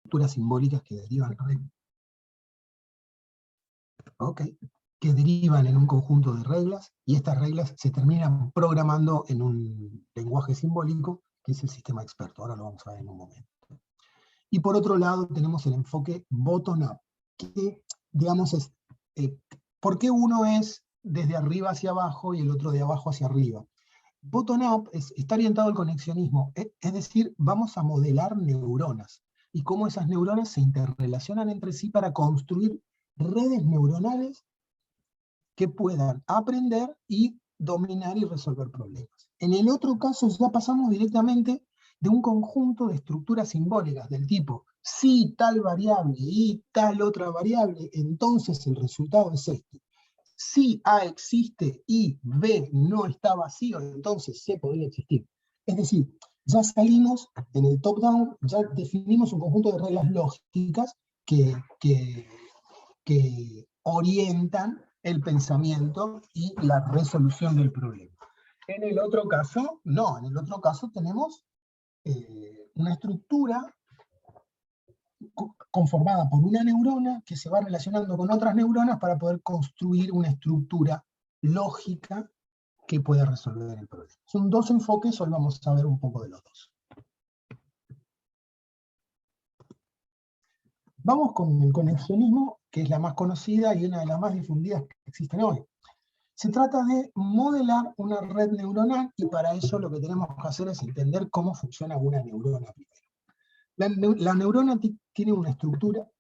estructuras simbólicas que derivan, que derivan en un conjunto de reglas, y estas reglas se terminan programando en un lenguaje simbólico, que es el sistema experto. Ahora lo vamos a ver en un momento. Y por otro lado tenemos el enfoque bottom-up, que digamos es, ¿por qué uno es desde arriba hacia abajo y el otro de abajo hacia arriba? Bottom-up está orientado al conexionismo, es decir, vamos a modelar neuronas, y cómo esas neuronas se interrelacionan entre sí para construir redes neuronales que puedan aprender y dominar y resolver problemas. En el otro caso ya pasamos directamente de un conjunto de estructuras simbólicas del tipo, si tal variable y tal otra variable, entonces el resultado es este. Si A existe y B no está vacío, entonces C podría existir. Es decir, ya salimos en el top-down, ya definimos un conjunto de reglas lógicas que orientan el pensamiento y la resolución del problema. En el otro caso, no, en el otro caso tenemos una estructura conformada por una neurona que se va relacionando con otras neuronas para poder construir una estructura lógica que pueda resolver el problema. Son dos enfoques, hoy vamos a ver un poco de los dos. Vamos con el conexionismo, que es la más conocida y una de las más difundidas que existen hoy. Se trata de modelar una red neuronal, y para eso lo que tenemos que hacer es entender cómo funciona una neurona primero. La neurona tiene una estructura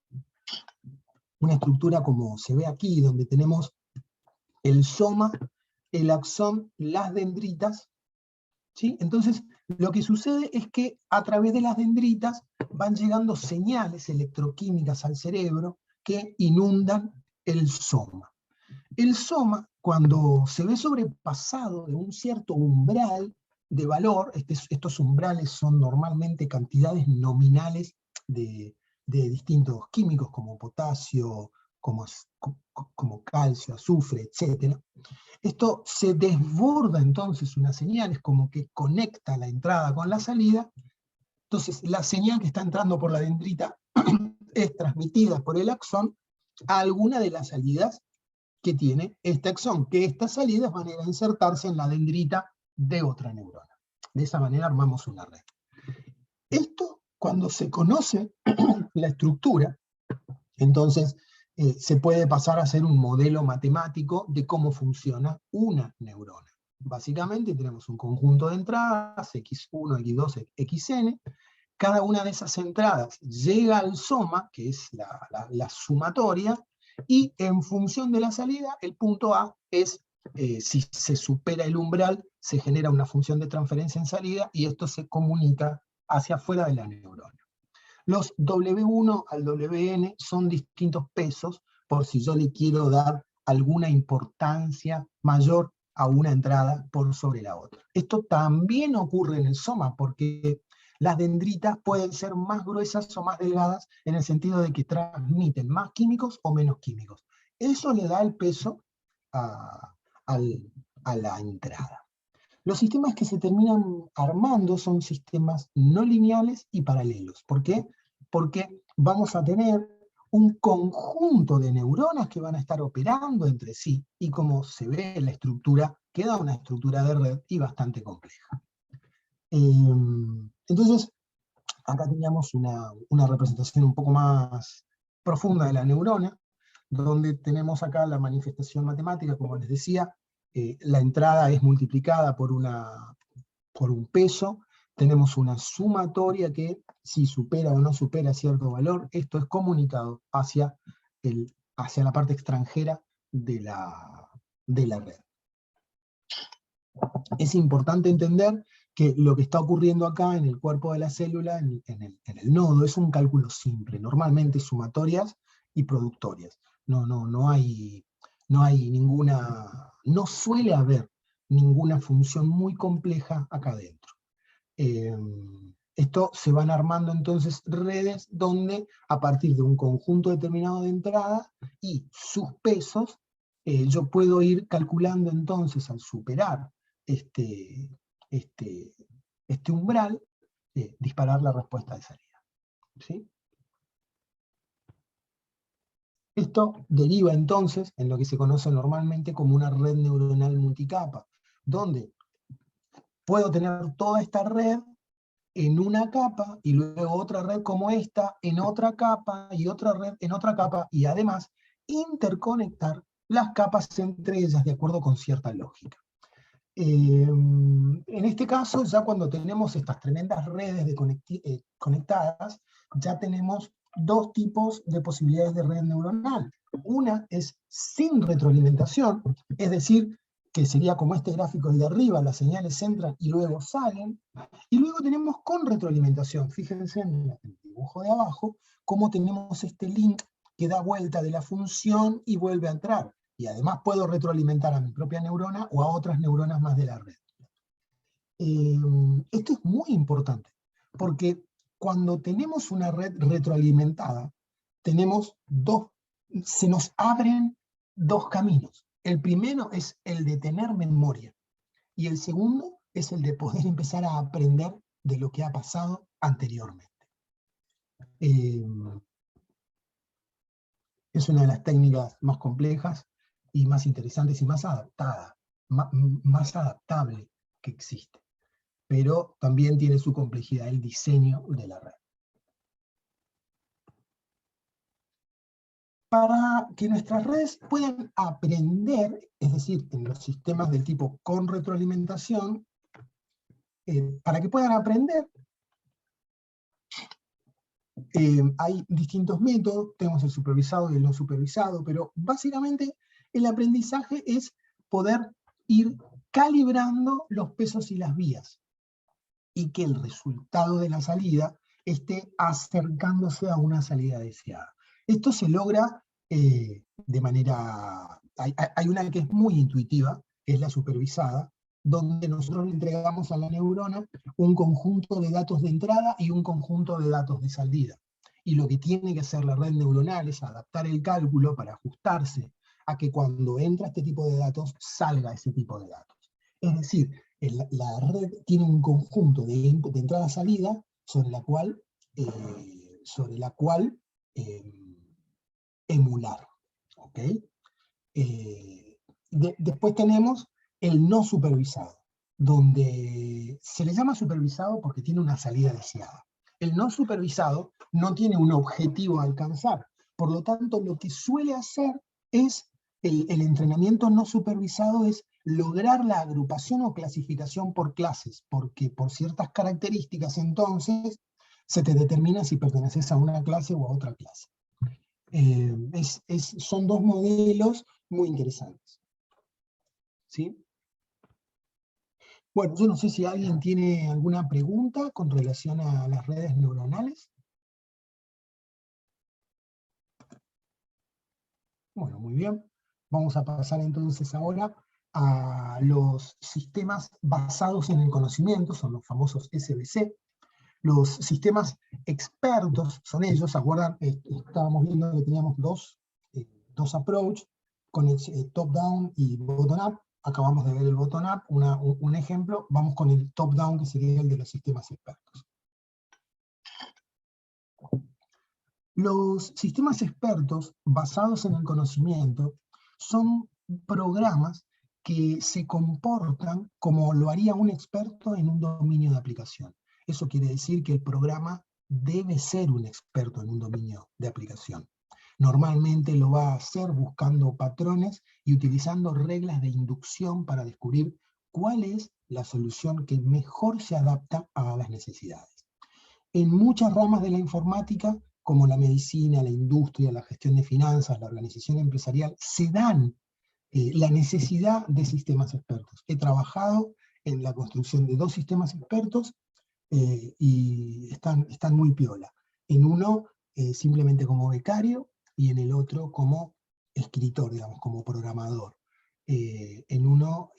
como se ve aquí, donde tenemos el soma, el axón, las dendritas, ¿sí? Entonces, lo que sucede es que a través de las dendritas van llegando señales electroquímicas al cerebro que inundan el soma. El soma, cuando se ve sobrepasado de un cierto umbral de valor, estos umbrales son normalmente cantidades nominales de distintos químicos, como potasio, como calcio, azufre, etc. Esto se desborda entonces una señal, es como que conecta la entrada con la salida. Entonces la señal que está entrando por la dendrita es transmitida por el axón a alguna de las salidas que tiene este axón, que estas salidas van a ir a insertarse en la dendrita de otra neurona. De esa manera armamos una red. Esto, cuando se conoce la estructura, entonces se puede pasar a hacer un modelo matemático de cómo funciona una neurona. Básicamente tenemos un conjunto de entradas, x1, x2, xn. Cada una de esas entradas llega al soma, que es la sumatoria, y en función de la salida, el punto A es, si se supera el umbral, se genera una función de transferencia en salida, y esto se comunica hacia afuera de la neurona. Los W1 al WN son distintos pesos, por si yo le quiero dar alguna importancia mayor a una entrada por sobre la otra. Esto también ocurre en el soma, porque las dendritas pueden ser más gruesas o más delgadas, en el sentido de que transmiten más químicos o menos químicos. Eso le da el peso a la entrada. Los sistemas que se terminan armando son sistemas no lineales y paralelos. ¿Por qué? Porque vamos a tener un conjunto de neuronas que van a estar operando entre sí, y como se ve en la estructura, queda una estructura de red y bastante compleja. Entonces, acá teníamos una representación un poco más profunda de la neurona, donde tenemos acá la manifestación matemática, como les decía. La entrada es multiplicada por un peso, tenemos una sumatoria que, si supera o no supera cierto valor, esto es comunicado hacia la parte extranjera de la red. Es importante entender que lo que está ocurriendo acá en el cuerpo de la célula, en el nodo, es un cálculo simple, normalmente sumatorias y productorias. No suele haber ninguna función muy compleja acá adentro. Esto se van armando entonces redes donde, a partir de un conjunto determinado de entradas y sus pesos, yo puedo ir calculando entonces, al superar este umbral, disparar la respuesta de salida. ¿Sí? Esto deriva entonces en lo que se conoce normalmente como una red neuronal multicapa, donde puedo tener toda esta red en una capa, y luego otra red como esta en otra capa, y otra red en otra capa, y además interconectar las capas entre ellas de acuerdo con cierta lógica. En este caso, ya cuando tenemos estas tremendas redes conectadas, ya tenemos dos tipos de posibilidades de red neuronal. Una es sin retroalimentación, es decir, que sería como este gráfico de arriba, las señales entran y luego salen, y luego tenemos con retroalimentación. Fíjense en el dibujo de abajo, cómo tenemos este link que da vuelta de la función y vuelve a entrar. Y además puedo retroalimentar a mi propia neurona o a otras neuronas más de la red. Esto es muy importante, porque cuando tenemos una red retroalimentada, se nos abren dos caminos. El primero es el de tener memoria, y el segundo es el de poder empezar a aprender de lo que ha pasado anteriormente. Es una de las técnicas más complejas y más interesantes y más adaptada, más adaptable que existe. Pero también tiene su complejidad el diseño de la red. Para que nuestras redes puedan aprender, es decir, en los sistemas del tipo con retroalimentación, para que puedan aprender, hay distintos métodos, tenemos el supervisado y el no supervisado, pero básicamente el aprendizaje es poder ir calibrando los pesos y las vías, y que el resultado de la salida esté acercándose a una salida deseada. Esto se logra de manera... Hay una que es muy intuitiva, que es la supervisada, donde nosotros le entregamos a la neurona un conjunto de datos de entrada y un conjunto de datos de salida. Y lo que tiene que hacer la red neuronal es adaptar el cálculo para ajustarse a que cuando entra este tipo de datos, salga ese tipo de datos. Es decir, la red tiene un conjunto de entrada-salida sobre la cual emular. ¿Okay? Después tenemos el no supervisado, donde se le llama supervisado porque tiene una salida deseada. El no supervisado no tiene un objetivo a alcanzar, por lo tanto lo que suele hacer es, el entrenamiento no supervisado es lograr la agrupación o clasificación por clases, porque por ciertas características entonces se te determina si perteneces a una clase o a otra clase. Son dos modelos muy interesantes. ¿Sí? Bueno, yo no sé si alguien tiene alguna pregunta con relación a las redes neuronales. Bueno, muy bien. Vamos a pasar entonces ahora a los sistemas basados en el conocimiento, son los famosos SBC. Los sistemas expertos son ellos, ¿se acuerdan? Estábamos viendo que teníamos dos approach, con el top-down y bottom-up. Acabamos de ver el bottom-up, un ejemplo. Vamos con el top-down, que sería el de los sistemas expertos. Los sistemas expertos basados en el conocimiento son programas que se comportan como lo haría un experto en un dominio de aplicación. Eso quiere decir que el programa debe ser un experto en un dominio de aplicación. Normalmente lo va a hacer buscando patrones y utilizando reglas de inducción para descubrir cuál es la solución que mejor se adapta a las necesidades. En muchas ramas de la informática, como la medicina, la industria, la gestión de finanzas, la organización empresarial, se dan la necesidad de sistemas expertos. He trabajado en la construcción de dos sistemas expertos y están muy piola. En uno simplemente como becario y en el otro como escritor, digamos, como programador. En uno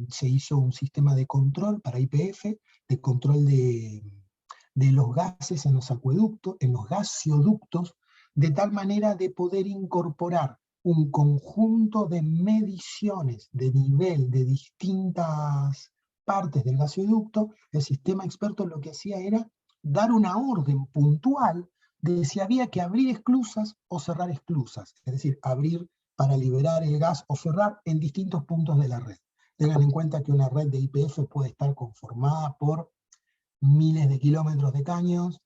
se hizo un sistema de control para YPF, de control de los gases en los acueductos, en los gaseoductos, de tal manera de poder incorporar un conjunto de mediciones de nivel de distintas partes del gasoducto. El sistema experto lo que hacía era dar una orden puntual de si había que abrir esclusas o cerrar esclusas, es decir, abrir para liberar el gas o cerrar en distintos puntos de la red. Tengan en cuenta que una red de YPF puede estar conformada por miles de kilómetros de caños,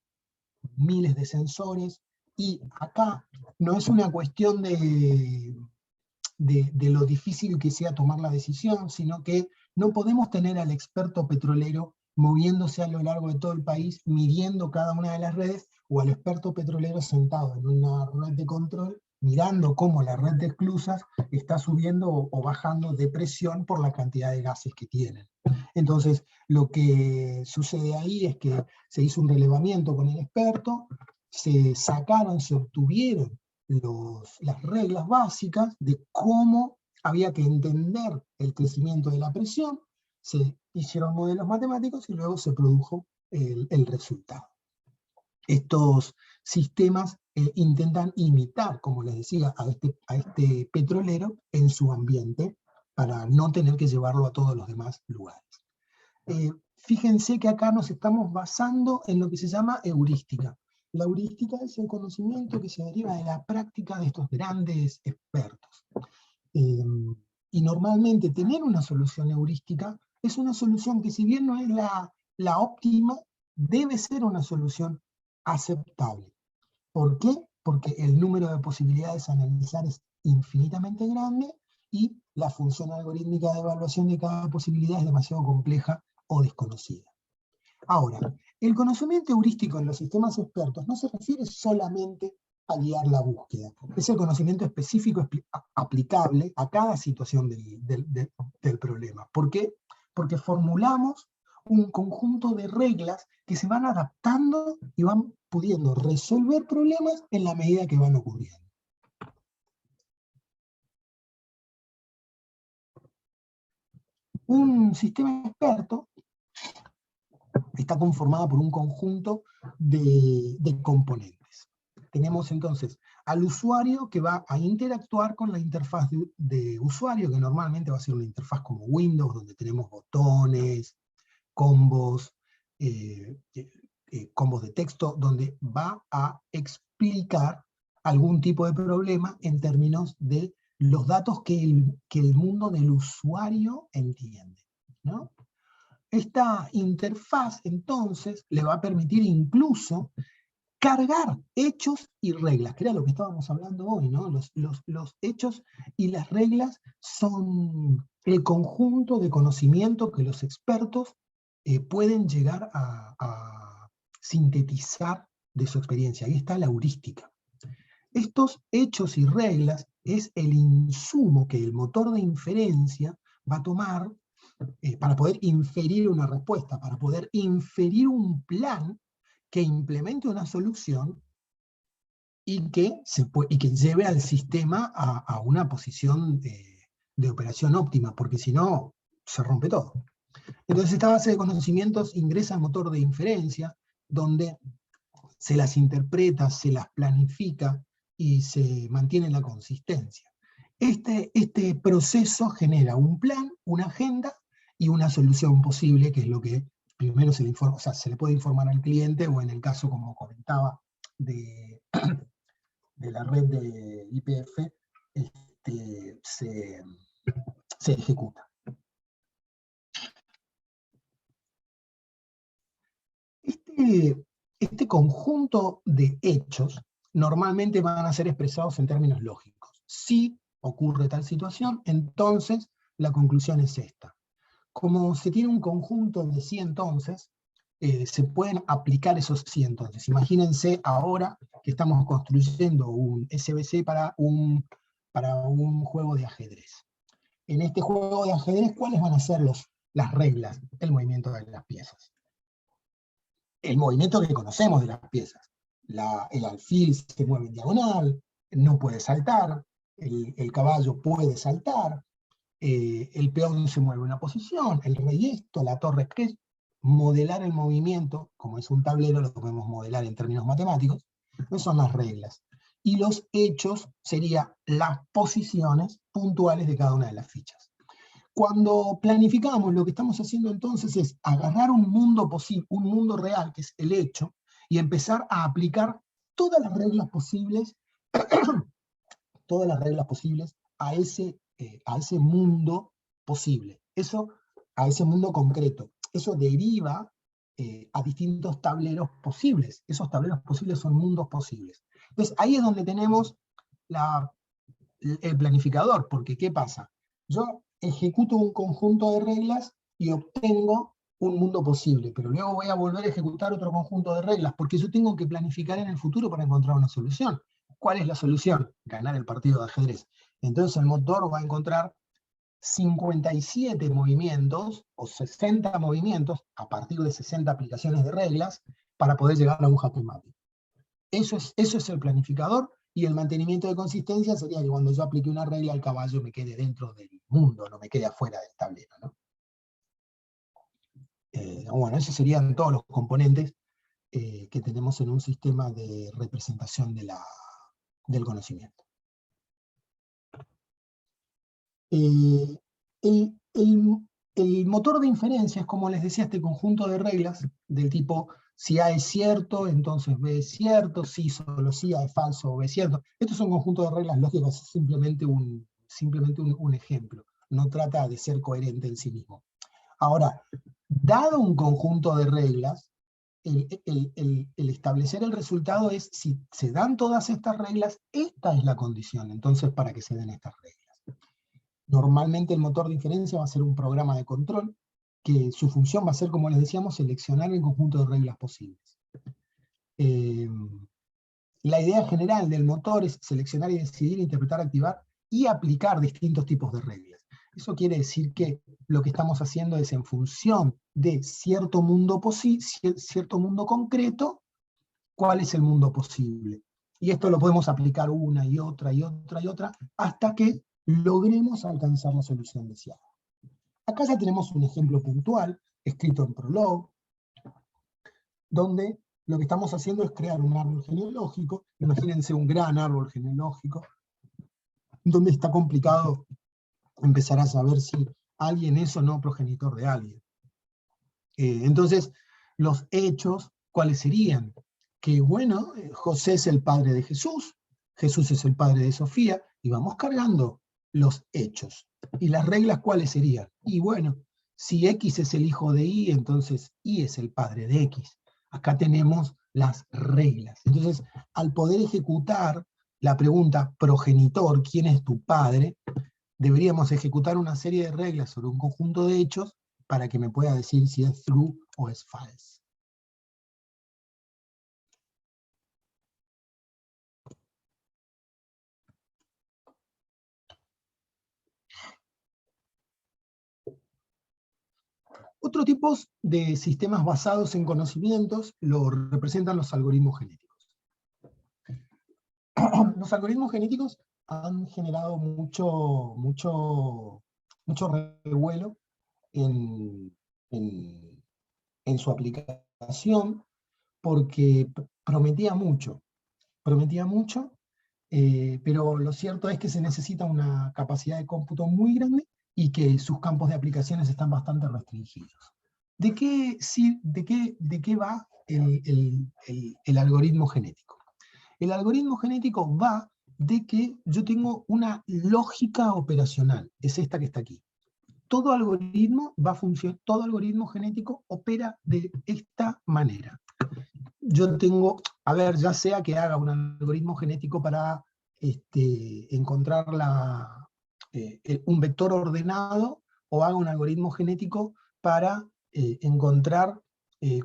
miles de sensores, y acá no es una cuestión de lo difícil que sea tomar la decisión, sino que no podemos tener al experto petrolero moviéndose a lo largo de todo el país, midiendo cada una de las redes, o al experto petrolero sentado en una red de control, mirando cómo la red de esclusas está subiendo o bajando de presión por la cantidad de gases que tienen. Entonces, lo que sucede ahí es que se hizo un relevamiento con el experto, se sacaron, se obtuvieron las reglas básicas de cómo había que entender el crecimiento de la presión, se hicieron modelos matemáticos y luego se produjo el resultado. Estos sistemas intentan imitar, como les decía, a este petrolero en su ambiente, para no tener que llevarlo a todos los demás lugares. Fíjense que acá nos estamos basando en lo que se llama heurística. La heurística es el conocimiento que se deriva de la práctica de estos grandes expertos. Y normalmente tener una solución heurística es una solución que, si bien no es la óptima, debe ser una solución aceptable. ¿Por qué? Porque el número de posibilidades a analizar es infinitamente grande y la función algorítmica de evaluación de cada posibilidad es demasiado compleja o desconocida. Ahora, el conocimiento heurístico en los sistemas expertos no se refiere solamente a guiar la búsqueda. Es el conocimiento específico aplicable a cada situación del problema. ¿Por qué? Porque formulamos un conjunto de reglas que se van adaptando y van pudiendo resolver problemas en la medida que van ocurriendo. Un sistema experto está conformado por un conjunto de componentes. Tenemos entonces al usuario, que va a interactuar con la interfaz de usuario, que normalmente va a ser una interfaz como Windows, donde tenemos botones, combos, combos de texto, donde va a explicar algún tipo de problema en términos de los datos que el mundo del usuario entiende, ¿no? Esta interfaz, entonces, le va a permitir incluso cargar hechos y reglas, que era lo que estábamos hablando hoy, ¿no? Los hechos y las reglas son el conjunto de conocimiento que los expertos pueden llegar a sintetizar de su experiencia. Ahí está la heurística. Estos hechos y reglas es el insumo que el motor de inferencia va a tomar para poder inferir una respuesta, para poder inferir un plan que implemente una solución y que lleve al sistema a una posición de operación óptima, porque si no, se rompe todo. Entonces esta base de conocimientos ingresa al motor de inferencia, donde se las interpreta, se las planifica y se mantiene la consistencia. Este proceso genera un plan, una agenda y una solución posible, que es lo que primero se le informa, o sea, se le puede informar al cliente, o en el caso, como comentaba, de la red de YPF, se ejecuta. Este conjunto de hechos normalmente van a ser expresados en términos lógicos. Si ocurre tal situación, entonces la conclusión es esta. Como se tiene un conjunto de sí entonces, se pueden aplicar esos sí entonces. Imagínense ahora que estamos construyendo un SBC para un juego de ajedrez. En este juego de ajedrez, ¿cuáles van a ser las reglas? El movimiento de las piezas. El movimiento que conocemos de las piezas. El alfil se mueve en diagonal, no puede saltar, el caballo puede saltar, el peón se mueve en una posición, el rey esto, la torre es. Modelar el movimiento, como es un tablero, lo podemos modelar en términos matemáticos, no son las reglas. Y los hechos serían las posiciones puntuales de cada una de las fichas. Cuando planificamos, lo que estamos haciendo entonces es agarrar un mundo posible, un mundo real, que es el hecho, y empezar a aplicar todas las reglas posibles, todas las reglas posibles a ese mundo posible. Eso, a ese mundo concreto. Eso deriva a distintos tableros posibles. Esos tableros posibles son mundos posibles. Entonces, ahí es donde tenemos el planificador, porque ¿qué pasa? Yo ejecuto un conjunto de reglas y obtengo un mundo posible, pero luego voy a volver a ejecutar otro conjunto de reglas, porque yo tengo que planificar en el futuro para encontrar una solución. ¿Cuál es la solución? Ganar el partido de ajedrez. Entonces el motor va a encontrar 57 movimientos o 60 movimientos a partir de 60 aplicaciones de reglas para poder llegar a un jaque mate. Eso es el planificador, y el mantenimiento de consistencia sería que cuando yo aplique una regla el caballo me quede dentro del mundo, no me quede afuera del tablero, ¿no? Bueno, esos serían todos los componentes que tenemos en un sistema de representación del conocimiento. El motor de inferencia es, como les decía, este conjunto de reglas del tipo: si A es cierto, entonces B es cierto; si solo si A es falso o B es cierto. Estos son conjuntos de reglas lógicas, es simplemente un ejemplo. No trata de ser coherente en sí mismo. Ahora, dado un conjunto de reglas, el establecer el resultado es: si se dan todas estas reglas, esta es la condición, entonces, para que se den estas reglas. Normalmente el motor de inferencia va a ser un programa de control, que su función va a ser, como les decíamos, seleccionar el conjunto de reglas posibles. La idea general del motor es seleccionar y decidir, interpretar, activar y aplicar distintos tipos de reglas. Eso quiere decir que lo que estamos haciendo es, en función de cierto mundo concreto, cuál es el mundo posible. Y esto lo podemos aplicar una y otra y otra y otra, hasta que logremos alcanzar la solución deseada. Acá ya tenemos un ejemplo puntual, escrito en Prolog, donde lo que estamos haciendo es crear un árbol genealógico. Imagínense un gran árbol genealógico, donde está complicado empezar a saber si alguien es o no progenitor de alguien. Entonces, los hechos, ¿cuáles serían? Que, bueno, José es el padre de Jesús, Jesús es el padre de Sofía, y vamos cargando los hechos. ¿Y las reglas cuáles serían? Y bueno, si X es el hijo de Y, entonces Y es el padre de X. Acá tenemos las reglas. Entonces, al poder ejecutar la pregunta progenitor, ¿quién es tu padre?, deberíamos ejecutar una serie de reglas sobre un conjunto de hechos para que me pueda decir si es true o es false. Otros tipos de sistemas basados en conocimientos lo representan los algoritmos genéticos. Los algoritmos genéticos han generado mucho revuelo en su aplicación, porque prometía mucho, pero lo cierto es que se necesita una capacidad de cómputo muy grande y que sus campos de aplicaciones están bastante restringidos. ¿De qué va el algoritmo genético? El algoritmo genético va de que yo tengo una lógica operacional, es esta que está aquí. Todo algoritmo todo algoritmo genético opera de esta manera. Yo tengo, ya sea que haga un algoritmo genético para encontrar un vector ordenado, o haga un algoritmo genético para encontrar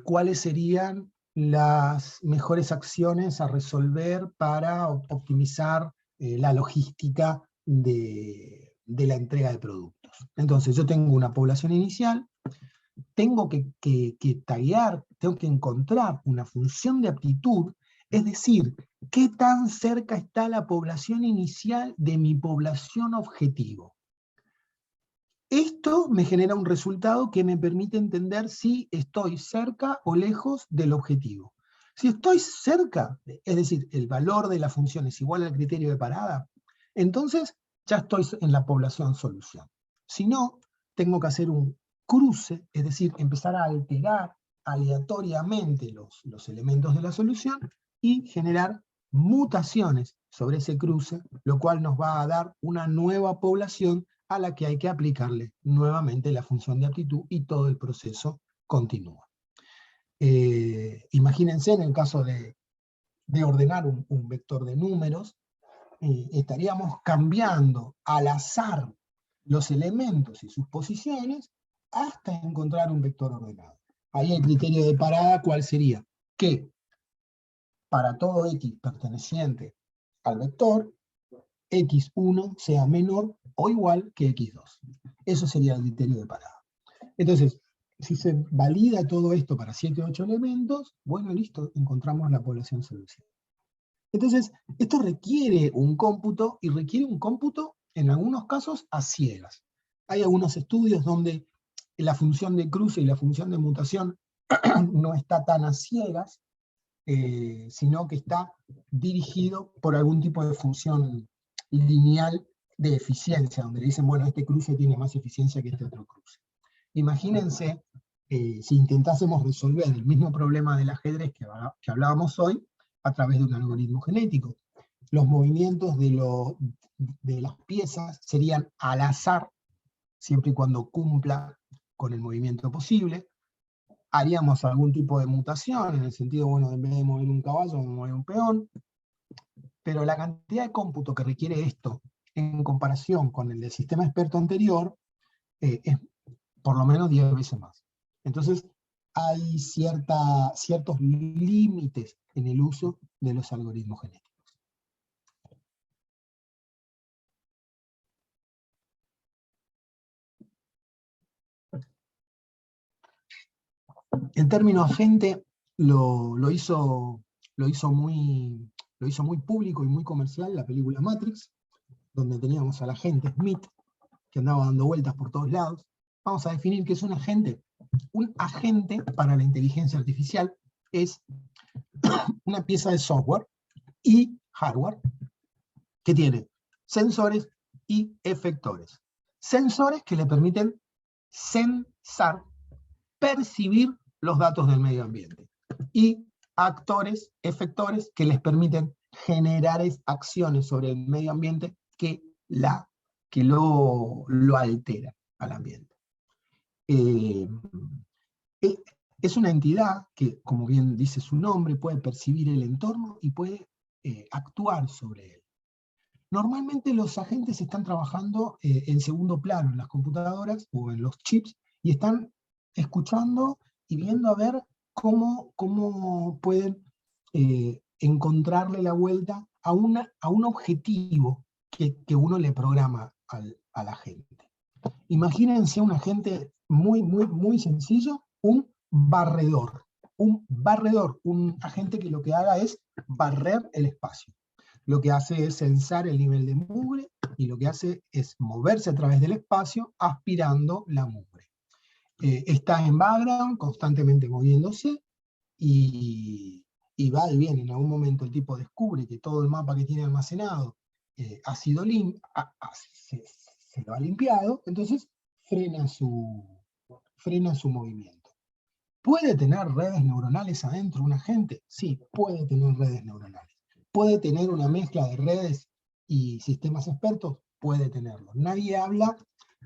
cuáles serían las mejores acciones a resolver para optimizar la logística de la entrega de productos. Entonces, yo tengo una población inicial, tengo que taguear, tengo que encontrar una función de aptitud, es decir, qué tan cerca está la población inicial de mi población objetivo. Esto me genera un resultado que me permite entender si estoy cerca o lejos del objetivo. Si estoy cerca, es decir, el valor de la función es igual al criterio de parada, entonces ya estoy en la población solución. Si no, tengo que hacer un cruce, es decir, empezar a alterar aleatoriamente los elementos de la solución, y generar mutaciones sobre ese cruce, lo cual nos va a dar una nueva población a la que hay que aplicarle nuevamente la función de aptitud y todo el proceso continúa. Imagínense en el caso de ordenar un vector de números, estaríamos cambiando al azar los elementos y sus posiciones hasta encontrar un vector ordenado. Ahí el criterio de parada, ¿cuál sería? Que para todo x perteneciente al vector, x1 sea menor o igual que x2. Eso sería el criterio de parada. Entonces, si se valida todo esto para 7 o 8 elementos, bueno, listo, encontramos la población seducida. Entonces, esto requiere un cómputo, y requiere un cómputo, en algunos casos, a ciegas. Hay algunos estudios donde la función de cruce y la función de mutación no está tan a ciegas, sino que está dirigido por algún tipo de función lineal de eficiencia, donde dicen, bueno, este cruce tiene más eficiencia que este otro cruce. Imagínense si intentásemos resolver el mismo problema del ajedrez que hablábamos hoy a través de un algoritmo genético. Los movimientos de las piezas serían al azar, siempre y cuando cumpla con el movimiento posible. Haríamos algún tipo de mutación, en el sentido, bueno, en vez de mover un caballo, vamos a mover un peón, pero la cantidad de cómputo que requiere esto, en comparación con el del sistema experto anterior, es por lo menos 10 veces más. Entonces, hay ciertos límites en el uso de los algoritmos genéticos. El término agente lo hizo muy público y muy comercial la película Matrix, donde teníamos al agente Smith, que andaba dando vueltas por todos lados. Vamos a definir qué es un agente. Un agente para la inteligencia artificial es una pieza de software y hardware que tiene sensores y efectores. Sensores que le permiten sensar, percibir los datos del medio ambiente. Y actores, efectores, que les permiten generar acciones sobre el medio ambiente que lo altera al ambiente. Es una entidad que, como bien dice su nombre, puede percibir el entorno y puede actuar sobre él. Normalmente los agentes están trabajando en segundo plano en las computadoras o en los chips y están escuchando y viendo a ver cómo pueden encontrarle la vuelta a un objetivo que uno le programa al agente. Imagínense un agente muy sencillo, un barredor. Un agente que lo que haga es barrer el espacio. Lo que hace es censar el nivel de mugre y lo que hace es moverse a través del espacio aspirando la mugre. Está en background, constantemente moviéndose, y va y viene. En algún momento el tipo descubre que todo el mapa que tiene almacenado se lo ha limpiado, entonces frena su movimiento. ¿Puede tener redes neuronales adentro un agente? Sí, puede tener redes neuronales. ¿Puede tener una mezcla de redes y sistemas expertos? Puede tenerlo. Nadie habla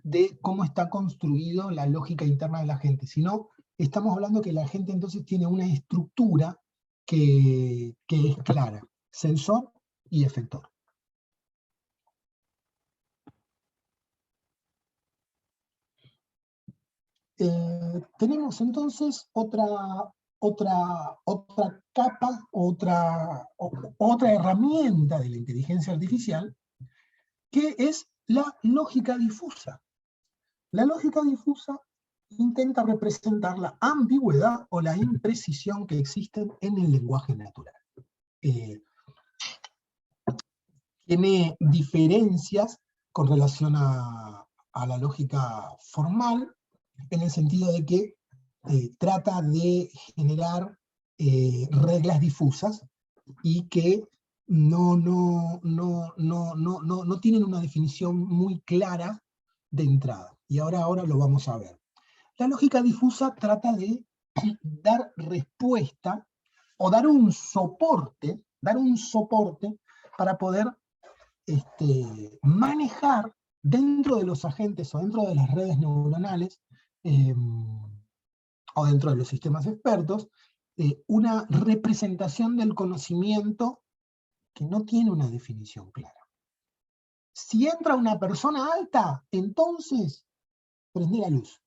de cómo está construido la lógica interna de la gente, sino estamos hablando que la gente entonces tiene una estructura que es clara, sensor y efector. Tenemos entonces otra capa, otra herramienta de la inteligencia artificial, que es la lógica difusa. La lógica difusa intenta representar la ambigüedad o la imprecisión que existen en el lenguaje natural. Tiene diferencias con relación a la lógica formal, en el sentido de que trata de generar reglas difusas y que no tienen una definición muy clara de entrada. Y ahora lo vamos a ver. La lógica difusa trata de dar respuesta o dar un soporte para poder manejar dentro de los agentes o dentro de las redes neuronales, o dentro de los sistemas expertos, una representación del conocimiento que no tiene una definición clara. Si entra una persona alta, entonces prende la luz.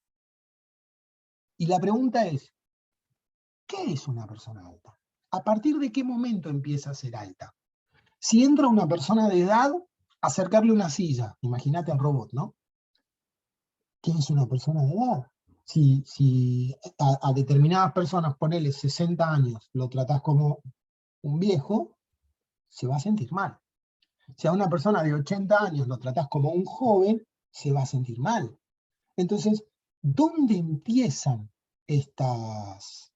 Y la pregunta es, ¿qué es una persona alta? ¿A partir de qué momento empieza a ser alta? Si entra una persona de edad, acercarle una silla. Imagínate al robot, ¿no? ¿Qué es una persona de edad? Si a determinadas personas, ponele 60 años, lo tratás como un viejo, se va a sentir mal. Si a una persona de 80 años lo tratás como un joven, se va a sentir mal. Entonces, ¿dónde empiezan estas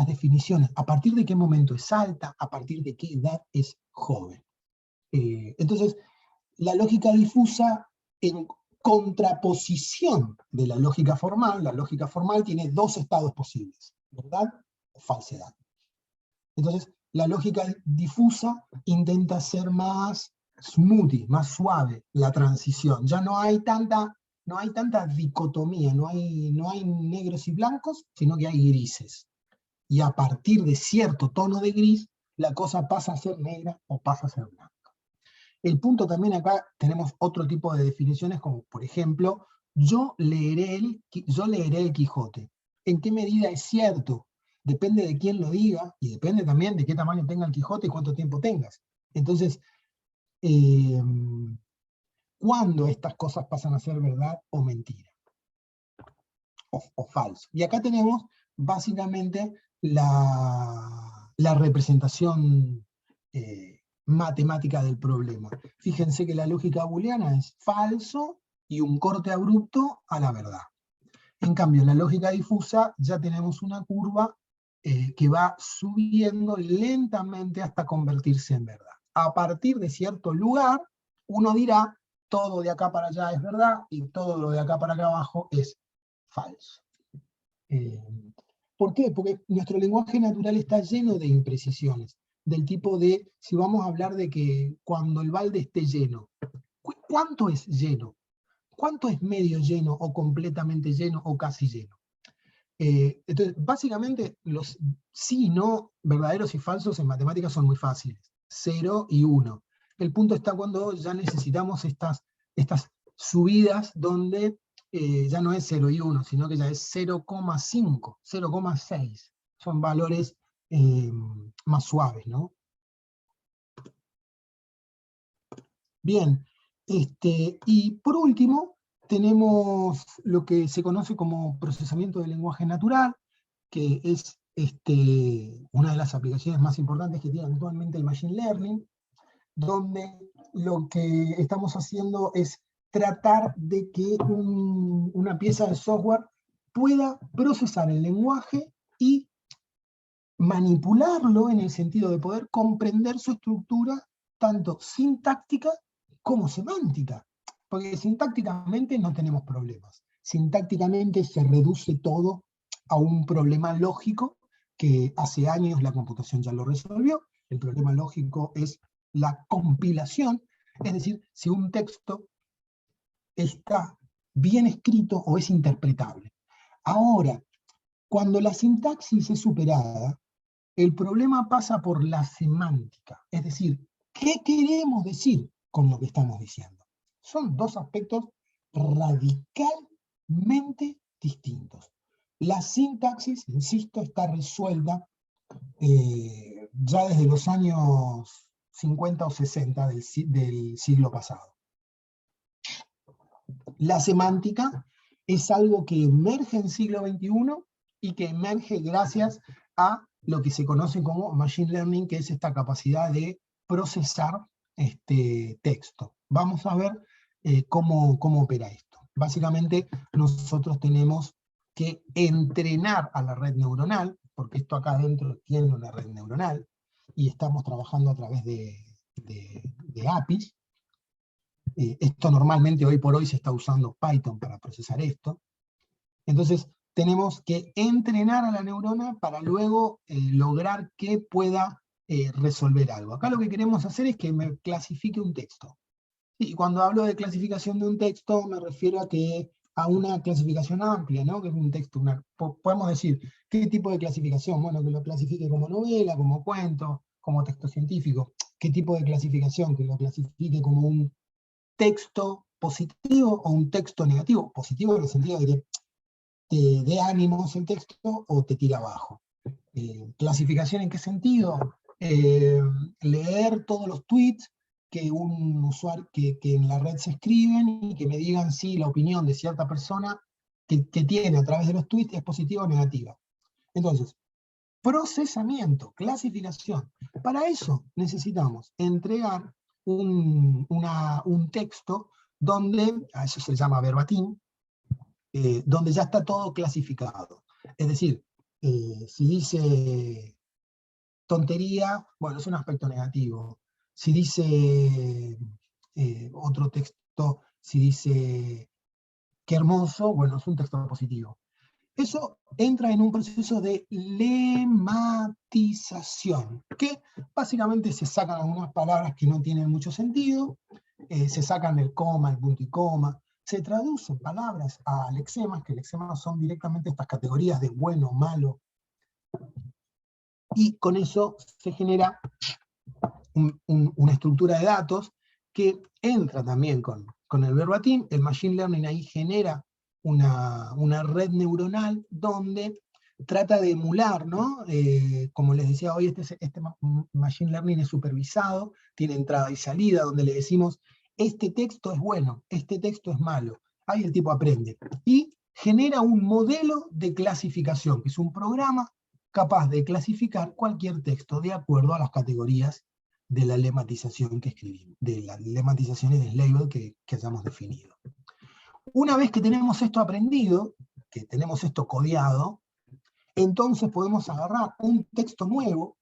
definiciones? ¿A partir de qué momento es alta? ¿A partir de qué edad es joven? Entonces, la lógica difusa, en contraposición de la lógica formal tiene dos estados posibles, verdad o falsedad. Entonces, la lógica difusa intenta ser más smoothie, más suave la transición. Ya no hay tanta dicotomía, no hay negros y blancos, sino que hay grises. Y a partir de cierto tono de gris, la cosa pasa a ser negra o pasa a ser blanca. El punto también acá tenemos otro tipo de definiciones, como por ejemplo, yo leeré el Quijote. ¿En qué medida es cierto? Depende de quién lo diga, y depende también de qué tamaño tenga el Quijote y cuánto tiempo tengas. Entonces, ¿cuándo estas cosas pasan a ser verdad o mentira? O falso. Y acá tenemos básicamente la representación matemática del problema. Fíjense que la lógica booleana es falso y un corte abrupto a la verdad. En cambio, en la lógica difusa ya tenemos una curva que va subiendo lentamente hasta convertirse en verdad. A partir de cierto lugar, uno dirá, todo de acá para allá es verdad, y todo lo de acá para acá abajo es falso. ¿Por qué? Porque nuestro lenguaje natural está lleno de imprecisiones, del tipo de, si vamos a hablar de que cuando el balde esté lleno, ¿cuánto es lleno? ¿Cuánto es medio lleno, o completamente lleno, o casi lleno? Entonces, básicamente, los sí y no, verdaderos y falsos en matemáticas son muy fáciles. 0 y 1. El punto está cuando ya necesitamos estas subidas donde ya no es 0 y 1, sino que ya es 0,5, 0,6. Son valores más suaves, ¿no? Bien, y por último, tenemos lo que se conoce como procesamiento del lenguaje natural, que es una de las aplicaciones más importantes que tiene actualmente el Machine Learning, donde lo que estamos haciendo es tratar de que una pieza de software pueda procesar el lenguaje y manipularlo en el sentido de poder comprender su estructura, tanto sintáctica como semántica. Porque sintácticamente no tenemos problemas. Sintácticamente se reduce todo a un problema lógico que hace años la computación ya lo resolvió. El problema lógico es la compilación, es decir, si un texto está bien escrito o es interpretable. Ahora, cuando la sintaxis es superada, el problema pasa por la semántica, es decir, ¿qué queremos decir con lo que estamos diciendo? Son dos aspectos radicalmente distintos. La sintaxis, insisto, está resuelta ya desde los años 50 o 60 del siglo pasado. La semántica es algo que emerge en el siglo XXI y que emerge gracias a lo que se conoce como Machine Learning, que es esta capacidad de procesar texto. Vamos a ver cómo opera esto. Básicamente, nosotros tenemos que entrenar a la red neuronal, porque esto acá adentro tiene una red neuronal, y estamos trabajando a través de APIs. Esto normalmente hoy por hoy se está usando Python para procesar esto. Entonces, tenemos que entrenar a la neurona para luego lograr que pueda resolver algo. Acá lo que queremos hacer es que me clasifique un texto. Y cuando hablo de clasificación de un texto, me refiero a una clasificación amplia, ¿no? Que es un texto, podemos decir, ¿qué tipo de clasificación? Bueno, que lo clasifique como novela, como cuento, como texto científico. ¿Qué tipo de clasificación? Que lo clasifique como un texto positivo o un texto negativo. Positivo en el sentido de que te dé ánimos el texto o te tira abajo. ¿Clasificación en qué sentido? Leer todos los tweets que un usuario, que en la red se escriben y que me digan si la opinión de cierta persona que tiene a través de los tweets es positiva o negativa. Entonces, procesamiento, clasificación. Para eso necesitamos entregar un texto donde, a eso se llama verbatim, donde ya está todo clasificado. Es decir, si dice tontería, bueno, es un aspecto negativo. Si dice otro texto, si dice qué hermoso, bueno, es un texto positivo. Eso entra en un proceso de lematización, que básicamente se sacan algunas palabras que no tienen mucho sentido, se sacan el coma, el punto y coma, se traducen palabras a lexemas, que lexemas son directamente estas categorías de bueno, malo, y con eso se genera una estructura de datos que entra también con el verbatim. El machine learning ahí genera una red neuronal donde trata de emular, ¿no? Como les decía hoy, este machine learning es supervisado, tiene entrada y salida, donde le decimos, este texto es bueno, este texto es malo. Ahí el tipo aprende. Y genera un modelo de clasificación, que es un programa capaz de clasificar cualquier texto de acuerdo a las categorías de la lematización que escribimos, de las lematizaciones del label que hayamos definido. Una vez que tenemos esto aprendido, que tenemos esto codeado, entonces podemos agarrar un texto nuevo,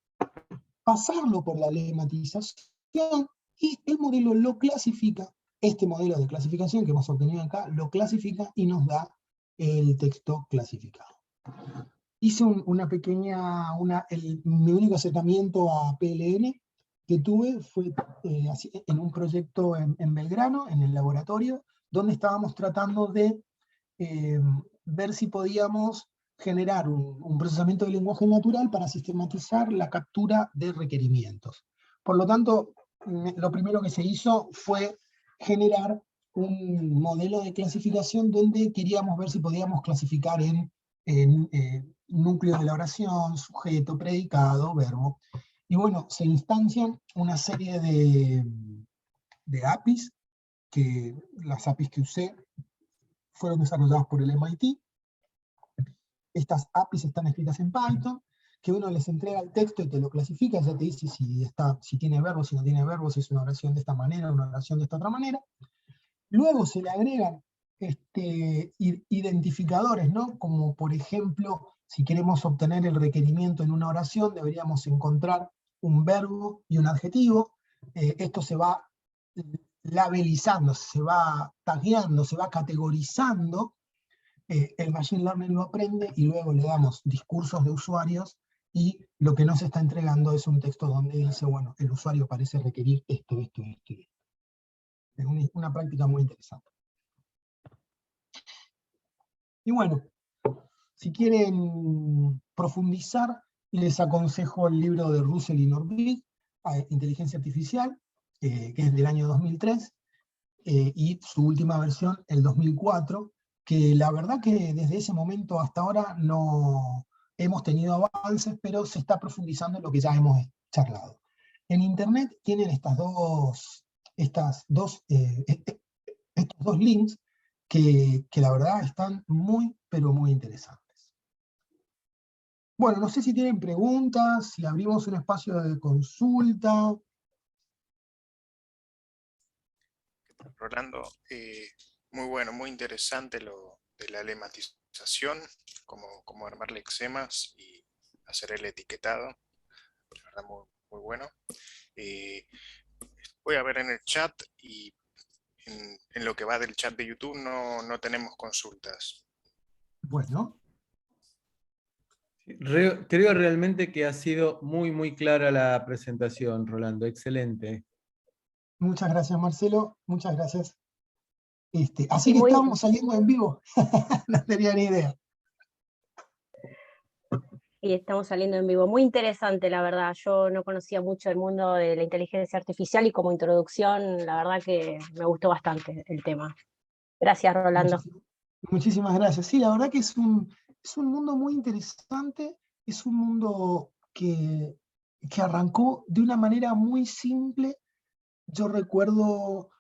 pasarlo por la lematización y el modelo lo clasifica. Este modelo de clasificación que hemos obtenido acá lo clasifica y nos da el texto clasificado. Hice una pequeña, mi único acercamiento a PLN que tuve fue en un proyecto en Belgrano, en el laboratorio, donde estábamos tratando de ver si podíamos generar un procesamiento de lenguaje natural para sistematizar la captura de requerimientos. Por lo tanto, lo primero que se hizo fue generar un modelo de clasificación donde queríamos ver si podíamos clasificar en núcleo de la oración, sujeto, predicado, verbo. Y bueno, se instancian una serie de APIs, que las APIs que usé fueron desarrolladas por el MIT. Estas APIs están escritas en Python, que uno les entrega el texto y te lo clasifica, ya te dice si tiene verbos, si no tiene verbos, si es una oración de esta manera, una oración de esta otra manera. Luego se le agregan identificadores, ¿no? Como por ejemplo, si queremos obtener el requerimiento en una oración, deberíamos encontrar un verbo y un adjetivo. Esto se va labelizando, se va tagueando, se va categorizando. El machine learning lo aprende y luego le damos discursos de usuarios y lo que nos está entregando es un texto donde dice, bueno, el usuario parece requerir esto, esto, esto y esto. Es una práctica muy interesante. Y bueno, si quieren profundizar, les aconsejo el libro de Russell y Norvig, Inteligencia Artificial, que es del año 2003, y su última versión, el 2004, que la verdad que desde ese momento hasta ahora no hemos tenido avances, pero se está profundizando en lo que ya hemos charlado. En internet tienen estos dos links que la verdad están muy, pero muy interesantes. Bueno, no sé si tienen preguntas, si abrimos un espacio de consulta. Rolando, muy bueno, muy interesante lo de la lematización, cómo armar lexemas y hacer el etiquetado, la verdad muy bueno. Voy a ver en el chat y en lo que va del chat de YouTube no tenemos consultas. Bueno, Creo realmente que ha sido muy, muy clara la presentación, Rolando. Excelente. Muchas gracias, Marcelo. Muchas gracias. Así Y que muy, estábamos saliendo en vivo. No tenía ni idea. y estamos saliendo en vivo. Muy interesante, la verdad. Yo no conocía mucho el mundo de la inteligencia artificial y como introducción, la verdad que me gustó bastante el tema. Gracias, Rolando. Muchísimas gracias. Sí, la verdad que es un mundo muy interesante, es un mundo que arrancó de una manera muy simple. Yo recuerdo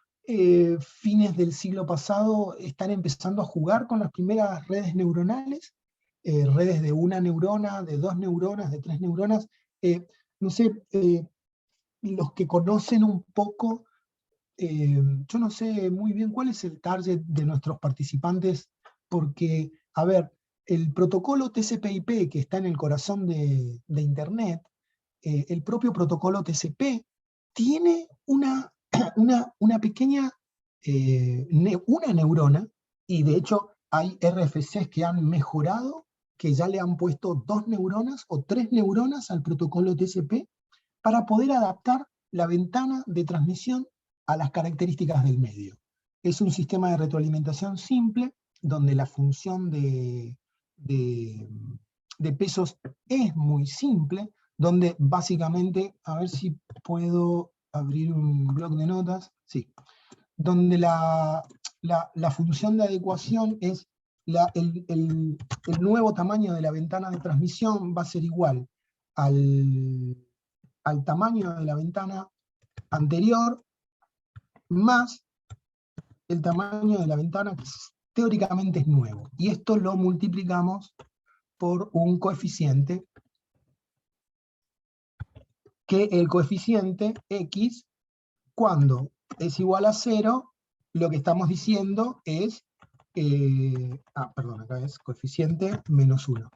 fines del siglo pasado están empezando a jugar con las primeras redes neuronales, redes de una neurona, de dos neuronas, de tres neuronas. No sé, los que conocen un poco, yo no sé muy bien cuál es el target de nuestros participantes, porque, a ver, el protocolo TCP/IP que está en el corazón de Internet, el propio protocolo TCP, tiene una pequeña, una neurona, y de hecho hay RFCs que han mejorado, que ya le han puesto 2 neuronas o 3 neuronas al protocolo TCP para poder adaptar la ventana de transmisión a las características del medio. Es un sistema de retroalimentación simple, donde la función de pesos es muy simple, donde básicamente, a ver si puedo abrir un bloc de notas, sí, donde la función de adecuación es el nuevo tamaño de la ventana de transmisión va a ser igual al tamaño de la ventana anterior más el tamaño de la ventana que teóricamente es nuevo. Y esto lo multiplicamos por un coeficiente, que el coeficiente x, cuando es igual a 0, lo que estamos diciendo es, perdón, acá es coeficiente menos 1.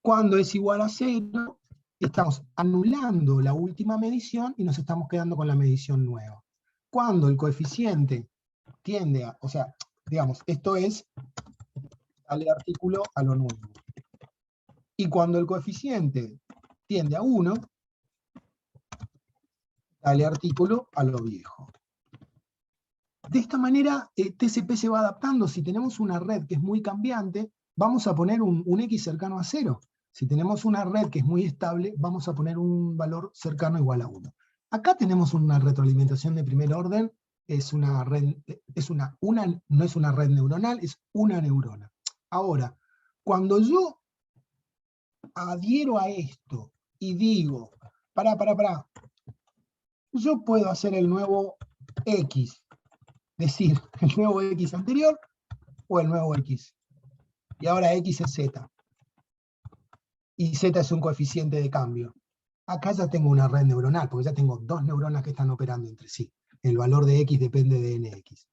Cuando es igual a 0, estamos anulando la última medición y nos estamos quedando con la medición nueva. Cuando el coeficiente tiende a, o sea, digamos, esto es darle artículo a lo nuevo. Y cuando el coeficiente tiende a 1, dale artículo a lo viejo. De esta manera, TCP se va adaptando. Si tenemos una red que es muy cambiante, vamos a poner un X cercano a 0. Si tenemos una red que es muy estable, vamos a poner un valor cercano igual a 1. Acá tenemos una retroalimentación de primer orden, es una red, no es una red neuronal, es una neurona. Ahora, cuando yo adhiero a esto y digo, pará, yo puedo hacer el nuevo X, decir, el nuevo X anterior o el nuevo X. Y ahora X es Z. Y Z es un coeficiente de cambio. Acá ya tengo una red neuronal, porque ya tengo dos neuronas que están operando entre sí. El valor de X depende de NX.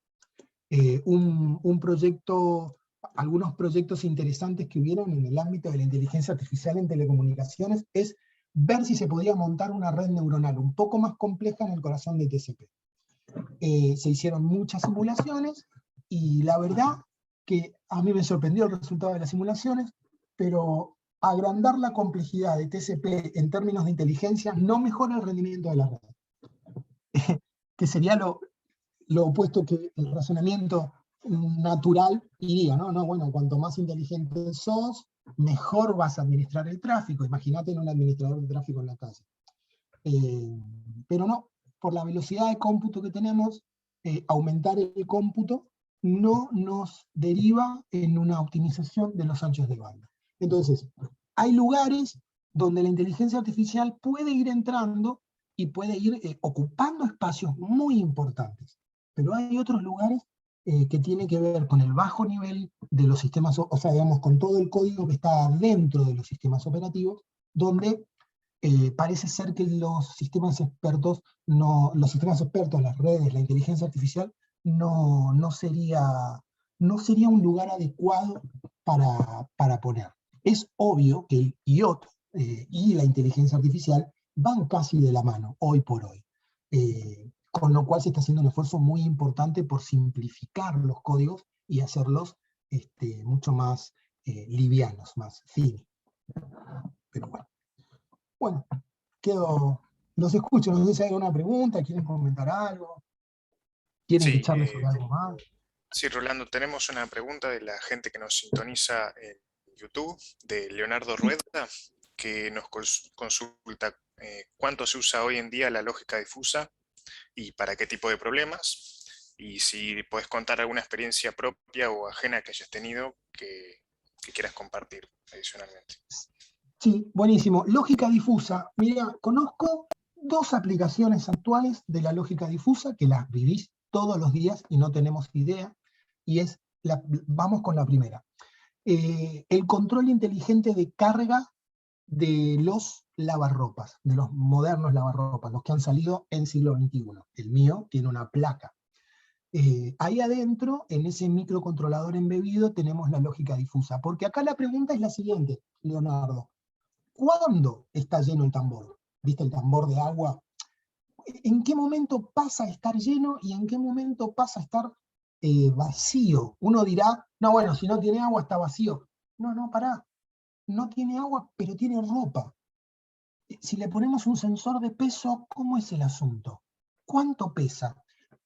Un proyecto, algunos proyectos interesantes que hubieron en el ámbito de la inteligencia artificial en telecomunicaciones es ver si se podía montar una red neuronal un poco más compleja en el corazón de TCP. Se hicieron muchas simulaciones y la verdad que a mí me sorprendió el resultado de las simulaciones, pero agrandar la complejidad de TCP en términos de inteligencia no mejora el rendimiento de la red. Que sería lo opuesto que el razonamiento natural iría, ¿no? No, bueno, cuanto más inteligente sos, mejor vas a administrar el tráfico. Imagínate en un administrador de tráfico en la calle. Pero no, por la velocidad de cómputo que tenemos, aumentar el cómputo no nos deriva en una optimización de los anchos de banda. Entonces, hay lugares donde la inteligencia artificial puede ir entrando y puede ir ocupando espacios muy importantes. Pero hay otros lugares que tienen que ver con el bajo nivel de los sistemas, o sea, digamos, con todo el código que está dentro de los sistemas operativos, donde parece ser que los sistemas expertos, las redes, la inteligencia artificial, no sería un lugar adecuado para poner. Es obvio que el IoT y la inteligencia artificial van casi de la mano, hoy por hoy. Con lo cual se está haciendo un esfuerzo muy importante por simplificar los códigos y hacerlos mucho más livianos, más thin. Pero bueno. Bueno, los escucho, no sé si hay alguna pregunta, quieren comentar algo, quieren que Sí, charle sobre algo más. sí, Rolando, tenemos una pregunta de la gente que nos sintoniza en YouTube, de Leonardo Rueda, que nos consulta cuánto se usa hoy en día la lógica difusa y para qué tipo de problemas, y si puedes contar alguna experiencia propia o ajena que hayas tenido que quieras compartir adicionalmente. Sí, buenísimo. Lógica difusa. Mira, conozco 2 aplicaciones actuales de la lógica difusa que las vivís todos los días y no tenemos idea. Y vamos con la primera. El control inteligente de carga de los lavarropas, de los modernos lavarropas, los que han salido en siglo XXI. El mío tiene una placa. Ahí adentro, en ese microcontrolador embebido, tenemos la lógica difusa. Porque acá la pregunta es la siguiente, Leonardo. ¿Cuándo está lleno el tambor? ¿Viste el tambor de agua? ¿En qué momento pasa a estar lleno y en qué momento pasa a estar vacío? Uno dirá, no, bueno, si no tiene agua está vacío. No, pará. No tiene agua, pero tiene ropa. Si le ponemos un sensor de peso, ¿cómo es el asunto? ¿Cuánto pesa?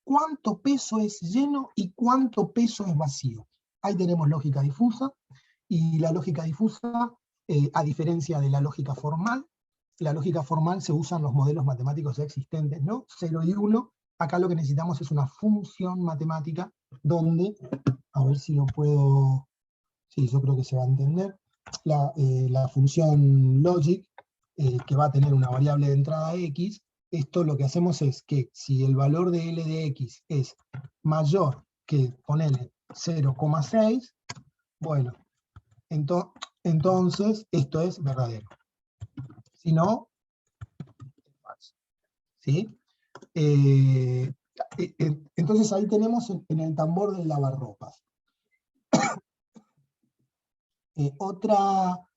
¿Cuánto peso es lleno y cuánto peso es vacío? Ahí tenemos lógica difusa, y la lógica difusa, a diferencia de la lógica formal se usan los modelos matemáticos ya existentes, ¿no? 0 y 1, acá lo que necesitamos es una función matemática donde, a ver si lo puedo, sí, yo creo que se va a entender, la función logic, que va a tener una variable de entrada x, esto lo que hacemos es que si el valor de L de x es mayor que, ponele, 0,6, bueno, entonces esto es verdadero. Si no, falso. ¿Sí? Entonces ahí tenemos en el tambor del lavarropas. Otra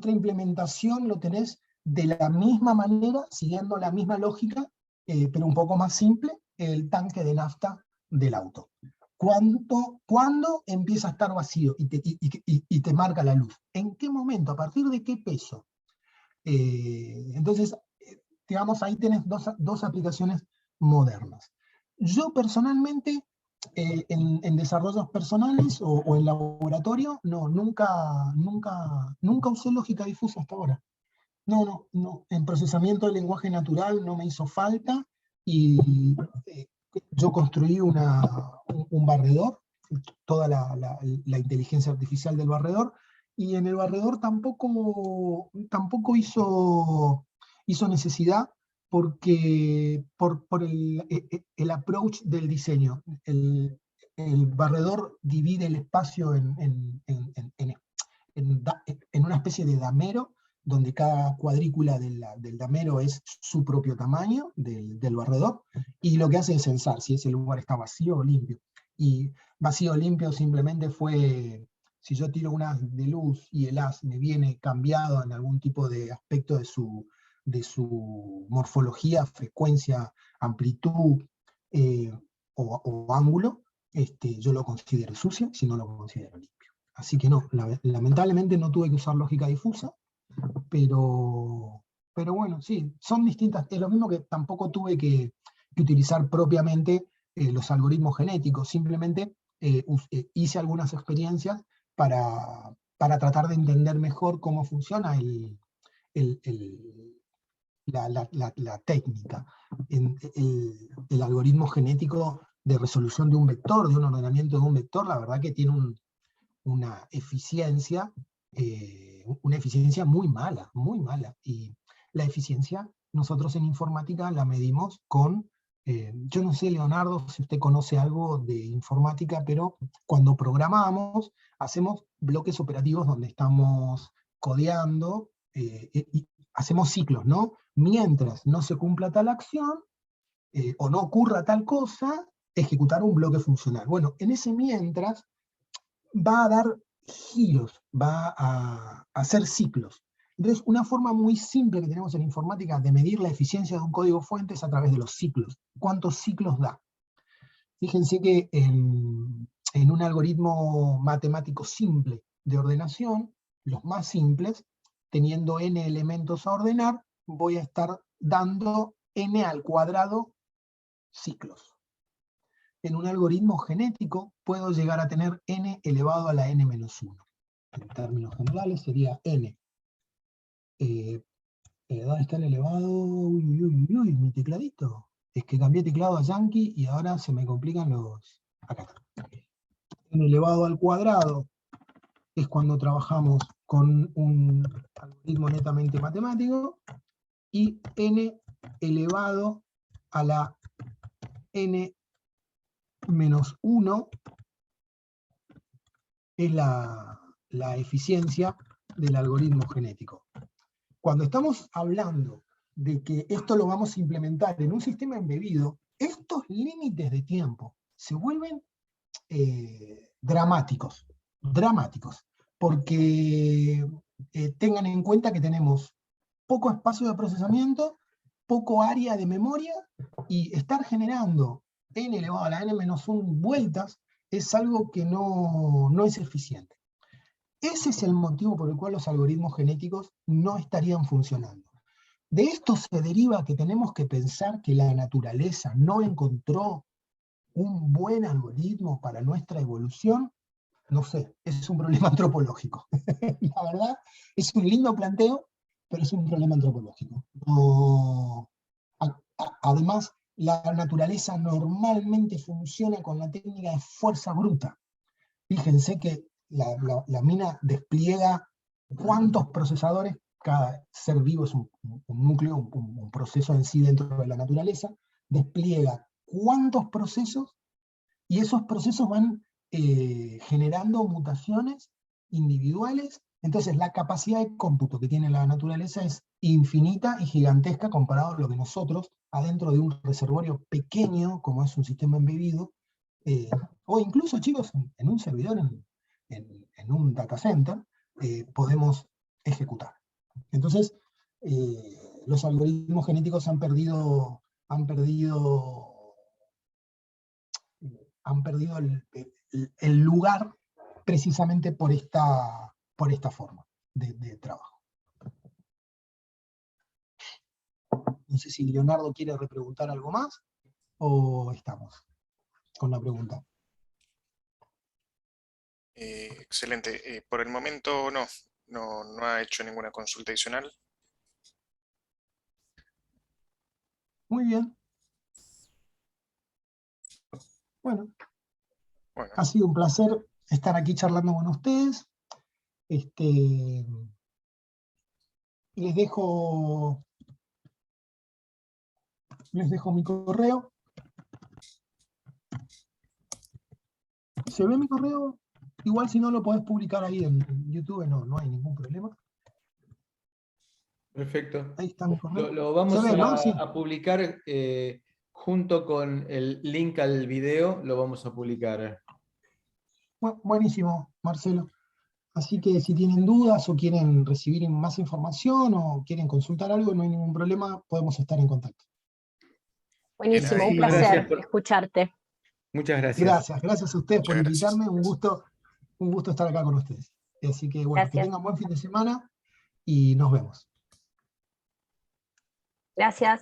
implementación lo tenés de la misma manera, siguiendo la misma lógica, pero un poco más simple, el tanque de nafta del auto. ¿Cuándo empieza a estar vacío y te marca la luz? ¿En qué momento? ¿A partir de qué peso? Entonces, digamos, ahí tenés dos aplicaciones modernas. Yo personalmente, en desarrollos personales o en laboratorio, no, nunca usé lógica difusa hasta ahora. No, en procesamiento del lenguaje natural no me hizo falta, y yo construí un barredor, toda la inteligencia artificial del barredor, y en el barredor tampoco hizo necesidad, porque por el approach del diseño. El barredor divide el espacio en una especie de damero, donde cada cuadrícula del damero es su propio tamaño del barredor, y lo que hace es censar si ese lugar está vacío o limpio. Y vacío o limpio simplemente fue, si yo tiro un haz de luz y el haz me viene cambiado en algún tipo de aspecto de su morfología, frecuencia, amplitud o ángulo, yo lo considero sucio, si no lo considero limpio. Así que no, lamentablemente no tuve que usar lógica difusa, pero bueno, sí, son distintas. Es lo mismo que tampoco tuve que utilizar propiamente los algoritmos genéticos, simplemente hice algunas experiencias para tratar de entender mejor cómo funciona la técnica. El algoritmo genético de resolución de un vector, de un ordenamiento de un vector, la verdad que tiene una eficiencia muy mala, y la eficiencia nosotros en informática la medimos con, yo no sé, Leonardo, si usted conoce algo de informática, pero cuando programamos, hacemos bloques operativos donde estamos codeando, y hacemos ciclos, ¿no? Mientras no se cumpla tal acción, o no ocurra tal cosa, ejecutar un bloque funcional. Bueno, en ese mientras, va a dar giros, va a hacer ciclos. Entonces, una forma muy simple que tenemos en informática de medir la eficiencia de un código fuente es a través de los ciclos. ¿Cuántos ciclos da? Fíjense que en un algoritmo matemático simple de ordenación, los más simples, teniendo n elementos a ordenar, voy a estar dando n al cuadrado ciclos. En un algoritmo genético puedo llegar a tener n elevado a la n-1. En términos generales sería n. ¿Dónde está el elevado? Uy, mi tecladito. Es que cambié teclado a Yankee y ahora se me complican los... Acá está. N elevado al cuadrado es cuando trabajamos con un algoritmo netamente matemático, y n elevado a la n-1 es la eficiencia del algoritmo genético. Cuando estamos hablando de que esto lo vamos a implementar en un sistema embebido, estos límites de tiempo se vuelven dramáticos, porque tengan en cuenta que tenemos poco espacio de procesamiento, poco área de memoria, y estar generando n elevado a la n-1 vueltas es algo que no es eficiente. Ese es el motivo por el cual los algoritmos genéticos no estarían funcionando. De esto se deriva que tenemos que pensar que la naturaleza no encontró un buen algoritmo para nuestra evolución. No sé, es un problema antropológico. La verdad, es un lindo planteo, pero es un problema antropológico. Además, la naturaleza normalmente funciona con la técnica de fuerza bruta. Fíjense que la mina despliega cuántos procesadores, cada ser vivo es un núcleo, un proceso en sí dentro de la naturaleza, despliega cuántos procesos, y esos procesos van generando mutaciones individuales. Entonces la capacidad de cómputo que tiene la naturaleza es infinita y gigantesca comparado a lo que nosotros, adentro de un reservorio pequeño, como es un sistema embebido, o incluso, chicos, en un servidor, en un data center, podemos ejecutar. Entonces, los algoritmos genéticos han perdido el lugar precisamente por esta forma de trabajo. No sé si Leonardo quiere repreguntar algo más, o estamos con la pregunta. Excelente. Por el momento no ha hecho ninguna consulta adicional. Muy bien. Bueno, ha sido un placer estar aquí charlando con ustedes. Les dejo mi correo. ¿Se ve mi correo? Igual si no lo podés publicar ahí en YouTube, no hay ningún problema. Perfecto. Ahí está mi correo. Lo vamos ¿Se ve, no? Sí. a publicar junto con el link al video, lo vamos a publicar. Buenísimo, Marcelo. Así que si tienen dudas o quieren recibir más información o quieren consultar algo, no hay ningún problema, podemos estar en contacto. Buenísimo, un Muchas placer gracias escucharte. Muchas gracias. Gracias a ustedes por Muchas gracias. invitarme, un gusto estar acá con ustedes. Así que bueno, que Gracias. tengan buen fin de semana y nos vemos. Gracias.